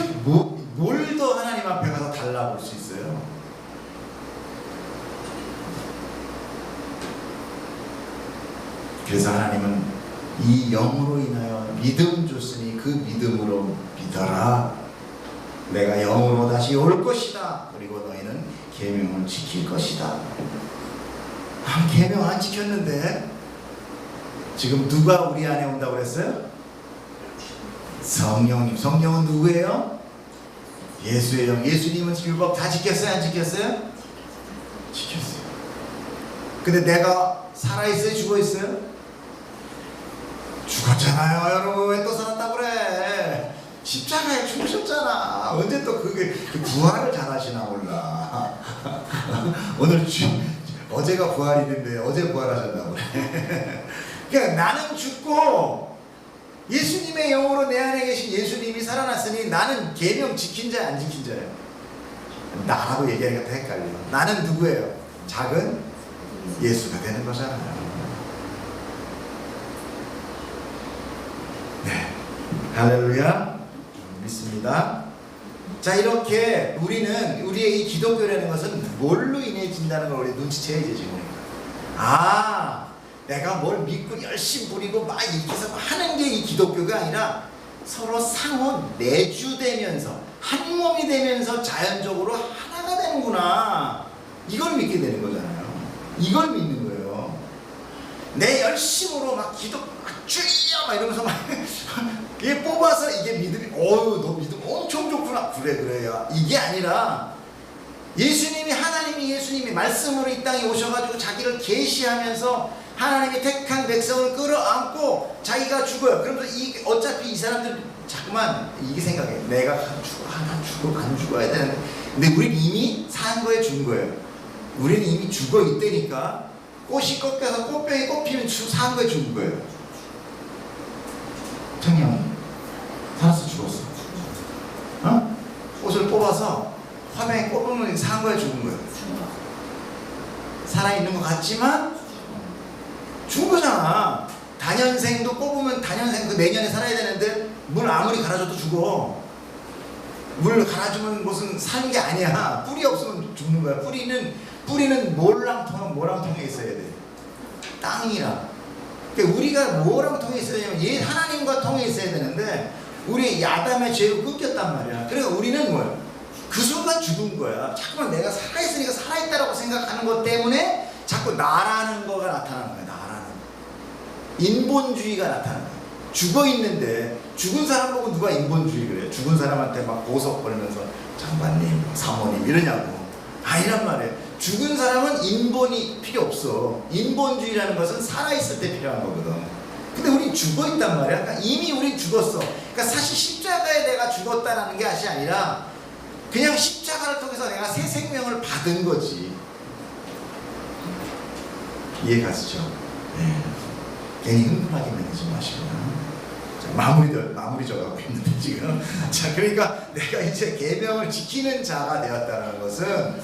뭘 더 하나님 앞에 가서 달라볼 수 있어요? 그래서 하나님은 이 영으로 인하여 믿음 줬으니 그 믿음으로 믿어라. 내가 영으로 다시 올 것이다. 그리고 너희는 계명을 지킬 것이다. 계명 안 지켰는데 지금 누가 우리 안에 온다고 그랬어요? 성령님. 성령은 누구예요? 예수의 영. 예수님은 율법 다 지켰어요? 안 지켰어요? 지켰어요. 근데 내가 살아있어요? 죽어있어요? 죽었잖아요. 여러분 왜 또 살았다고 그래? 십자가에 죽으셨잖아. 언제 또 그게 부활을 잘하시나 몰라. 오늘 어제가 부활일인데 어제 부활하셨다고 그래. 그러니까 나는 죽고 예수님의 영으로 내 안에 계신 예수님이 살아났으니 나는 계명 지킨 자야, 안 지킨 자예요? 나라고 얘기하니까 더 헷갈려. 나는 누구예요? 작은 예수가 되는 거잖아요. 네, 할렐루야. 믿습니다. 자, 이렇게 우리는 우리의 이 기독교라는 것은 뭘로 인해진다는 걸 우리 눈치채야지 지금. 내가 뭘 믿고 열심히 부리고 막 이렇게 해서 하는 게 이 기독교가 아니라 서로 상호 내주되면서 한 몸이 되면서 자연적으로 하나가 되는구나. 이걸 믿게 되는 거잖아요. 이걸 믿는 거예요. 내 열심으로 막 기도 주여 막 이러면서 막 이게 뽑아서 이게 믿음이 어유 너 믿음 엄청 좋구나. 그래 그래야 이게 아니라 예수님이 말씀으로 이 땅에 오셔가지고 자기를 계시하면서 하나님이 택한 백성을 끌어안고 자기가 죽어요. 그러면서 어차피 이 사람들 자꾸만 이게 생각해. 내가 안 죽어야 되는데. 근데 우리는 이미 산 거에 죽은 거예요. 우리는 이미 죽어 있다니까. 꽃이 꺾여서 꽃병이 꺾이면 산 거에 죽은 거예요. 청년이 살아서 죽었어. 어? 꽃을 뽑아서 화면에 꼽으면 산 거에 죽은 거예요. 살아있는 것 같지만 죽은 거잖아. 단연생도 꼽으면 단연생 그 내년에 살아야 되는데 물 아무리 갈아줘도 죽어. 물 갈아주면 무슨 사는 게 아니야. 뿌리 없으면 죽는 거야. 뿌리는 뭐랑 통해 있어야 돼? 땅이랑. 그러니까 우리가 뭐랑 통해 있어야 되냐면 하나님과 통해 있어야 되는데 우리 아담의 죄로 끊겼단 말이야. 그러니까 우리는 뭐야? 그 순간 죽은 거야. 자꾸만 내가 살아있으니까 살아있다라고 생각하는 것 때문에 자꾸 나라는 거가 나타나는 거야. 나라는 인본주의가 나타나는 거야. 죽어있는데 죽은 사람 보고 누가 인본주의 그래? 죽은 사람한테 막 보석 걸면서 장관님, 사모님 이러냐고. 아니란 말이에요. 죽은 사람은 인본이 필요 없어. 인본주의라는 것은 살아있을 때 필요한 거거든. 근데 우리 죽어있단 말이야. 그러니까 이미 우리 죽었어. 그러니까 사실 십자가에 내가 죽었다라는 게 아니라 그냥 십자가를 통해서 내가 새 생명을 받은 거지. 이해가시죠? 네. 괜히 흥분하게 만들지 마시고요. 마무리 져가고 있는데 지금. 자, 그러니까 내가 이제 계명을 지키는 자가 되었다는 것은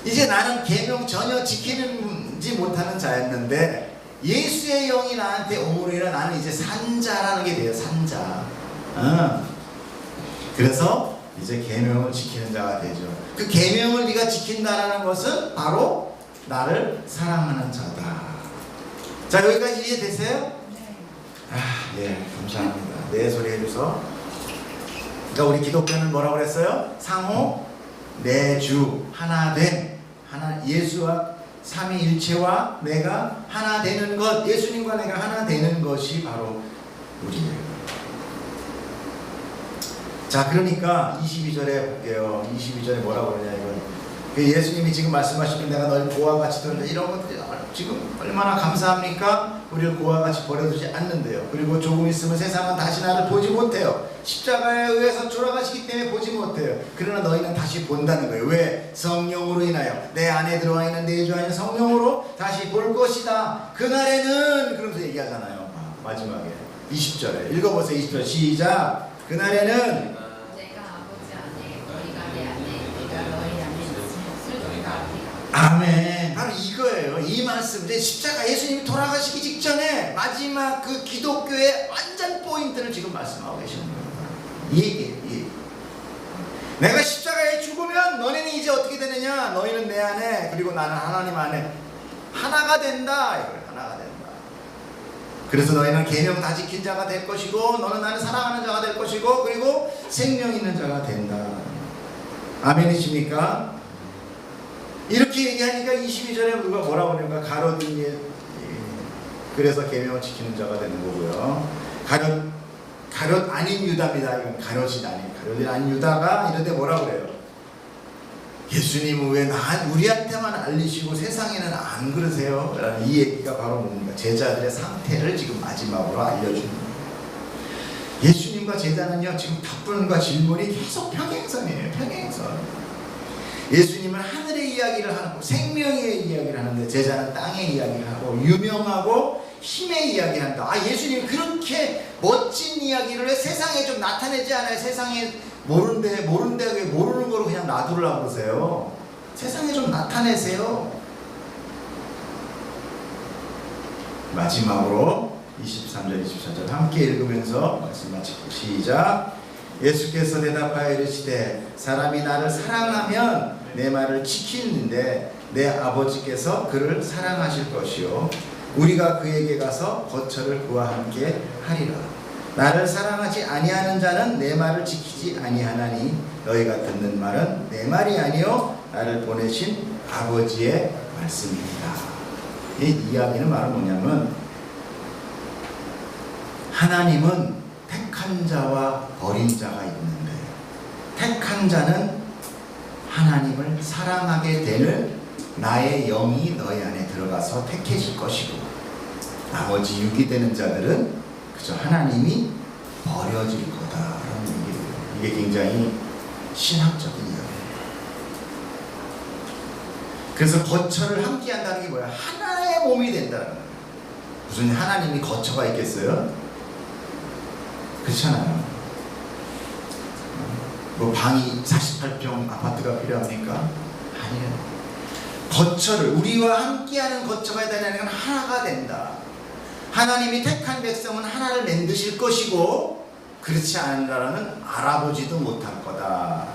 이제 나는 계명 전혀 지키지 못하는 자였는데 예수의 영이 나한테 옴으로 인해 나는 이제 산자라는 게 돼요. 산자. 그래서 이제 계명을 지키는 자가 되죠. 그 계명을 네가 지킨다라는 것은 바로 나를 사랑하는 자다. 자, 여기까지 이해되세요? 예, 감사합니다. 네 소리 해줘서. 그러니까 우리 기독교는 뭐라고 그랬어요? 상호 내주 하나됨. 예수와 삼위일체와 내가 하나 되는 것, 예수님과 내가 하나 되는 것이 바로 우리예요. 자, 그러니까 22절에 볼게요. 22절에 뭐라고 그러냐 이건. 예수님이 지금 말씀하시는 내가 너희 고와 같이 두는데 이런 것들이 지금 얼마나 감사합니까? 우리를 고와 같이 버려두지 않는데요. 그리고 조금 있으면 세상은 다시 나를 보지 못해요. 십자가에 의해서 돌아가시기 때문에 보지 못해요. 그러나 너희는 다시 본다는 거예요. 왜? 성령으로 인하여 내 안에 들어와 있는 내주 안에 성령으로 다시 볼 것이다. 그날에는 그러면서 얘기하잖아요. 마지막에 20절에 읽어보세요. 20절 시작. 그날에는 아멘. 바로 이거예요. 이 말씀. 이제 십자가 예수님이 돌아가시기 직전에 마지막 그 기독교의 완전 포인트를 지금 말씀하고 계시는 거예요. 이 얘기예요. 내가 십자가에 죽으면 너네는 이제 어떻게 되느냐? 너희는 내 안에 그리고 나는 하나님 안에 하나가 된다. 이거예요. 하나가 된다. 그래서 너희는 계명 다 지킨 자가 될 것이고 너는 나를 사랑하는 자가 될 것이고 그리고 생명 있는 자가 된다. 아멘이십니까? 이렇게 얘기하니까 22절에 누가 뭐라고 그러니까 가롯은 그래서 계명을 지키는 자가 되는 거고요. 가롯 아닌 유다입니다. 이건 가롯이 아닌 유다가 이런데 뭐라고 그래요? 예수님은 왜 우리한테만 알리시고 세상에는 안 그러세요? 라는 이 얘기가 바로 뭡니까? 제자들의 상태를 지금 마지막으로 알려주는 거예요. 예수님과 제자는요 지금 답변과 질문이 계속 평행선이에요. 평행선. 예수님은 하늘의 이야기를 하고 생명의 이야기를 하는데 제자는 땅의 이야기를 하고 유명하고 힘의 이야기를 한다. 예수님이 그렇게 멋진 이야기를 왜 세상에 좀 나타내지 않아요? 세상에 모르는 거로 그냥 놔두려고 그러세요. 세상에 좀 나타내세요. 마지막으로 23절 24절 함께 읽으면서 말씀 마치고 시작. 예수께서 대답하여 이르시되 사람이 나를 사랑하면 내 말을 지키는데 내 아버지께서 그를 사랑하실 것이요 우리가 그에게 가서 거처를 그와 함께 하리라. 나를 사랑하지 아니하는 자는 내 말을 지키지 아니하나니 너희가 듣는 말은 내 말이 아니요 나를 보내신 아버지의 말씀입니다. 이 이야기는 바로 뭐냐면 하나님은 택한 자와 버린 자가 있는데, 택한 자는 하나님을 사랑하게 되는 나의 영이 너희 안에 들어가서 택해질 것이고, 나머지 유기되는 자들은 그저 하나님이 버려질 거다라는 얘기예요. 이게 굉장히 신학적인 이야기예요. 그래서 거처를 함께 한다는 게 뭐야? 하나의 몸이 된다는 거예요. 무슨 하나님이 거처가 있겠어요? 그렇잖아요. 뭐 방이 48평 아파트가 필요합니까? 아니에요. 거처를, 우리와 함께하는 거처가 되는 건 하나가 된다. 하나님이 택한 백성은 하나를 만드실 것이고, 그렇지 않으라는 알아보지도 못할 거다.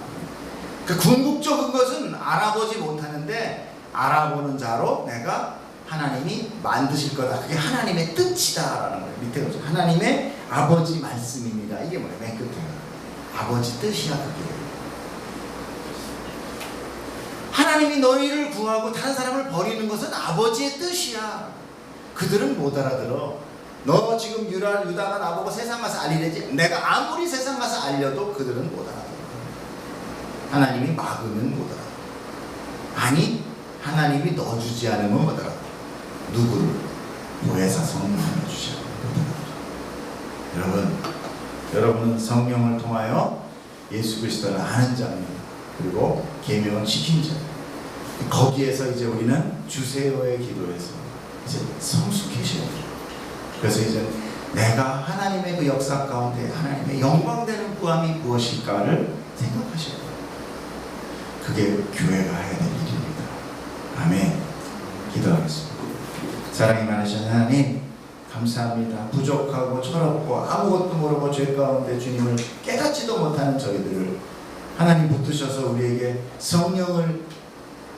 그 궁극적인 것은 알아보지 못하는데, 알아보는 자로 내가 하나님이 만드실 거다. 그게 하나님의 뜻이다라는 거예요. 밑에 보죠. 하나님의 아버지 말씀입니다. 이게 뭐예요? 맨 끝에 아버지 뜻이야. 그게 하나님이 너희를 구하고 다른 사람을 버리는 것은 아버지의 뜻이야. 그들은 못 알아들어. 너 지금 유다가 나보고 세상 가서 알리래지? 내가 아무리 세상 가서 알려도 그들은 못 알아들어. 하나님이 막으면 못 알아들어. 아니, 하나님이 넣어주지 않으면 못 알아들어. 누구를? 보혜사 성령을 주셔. 여러분은 성령을 통하여 예수 그리스도를 아는 자입니다. 그리고 계명을 지킨 자. 거기에서 이제 우리는 주세요의 기도에서 이제 성숙해져야 돼요. 그래서 이제 내가 하나님의 그 역사 가운데 하나님의 영광되는 구함이 무엇일까를 생각하셔야 돼요. 그게 교회가 해야 될 일입니다. 아멘. 기도하겠습니다. 사랑이 많으신 하나님, 감사합니다. 부족하고 철없고 아무것도 모르고 죄 가운데 주님을 깨닫지도 못하는 저희들을 하나님 붙드셔서 우리에게 성령을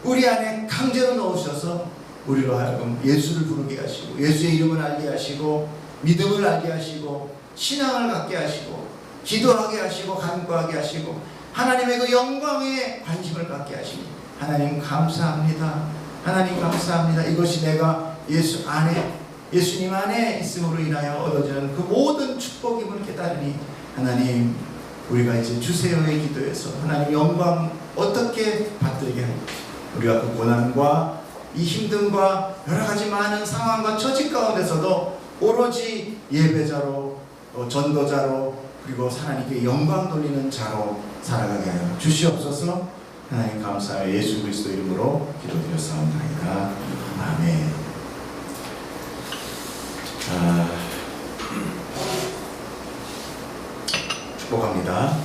우리 안에 강제로 넣으셔서 우리로 하여금 예수를 부르게 하시고, 예수의 이름을 알게 하시고, 믿음을 알게 하시고, 신앙을 갖게 하시고, 기도하게 하시고, 간구하게 하시고, 하나님의 그 영광에 관심을 갖게 하시니 하나님 감사합니다. 하나님 감사합니다. 이것이 내가 예수님 안에 있음으로 인하여 얻어지는 그 모든 축복임을 깨달으니 하나님, 우리가 이제 주세요의 기도에서 하나님 영광 어떻게 받들게 하는지, 우리가 그 고난과 이 힘듦과 여러 가지 많은 상황과 처지 가운데서도 오로지 예배자로, 전도자로, 그리고 하나님께 영광 돌리는 자로 살아가게 하여 주시옵소서. 하나님 감사하여 예수 그리스도 이름으로 기도드렸사옵나이다. 아멘. 축복합니다.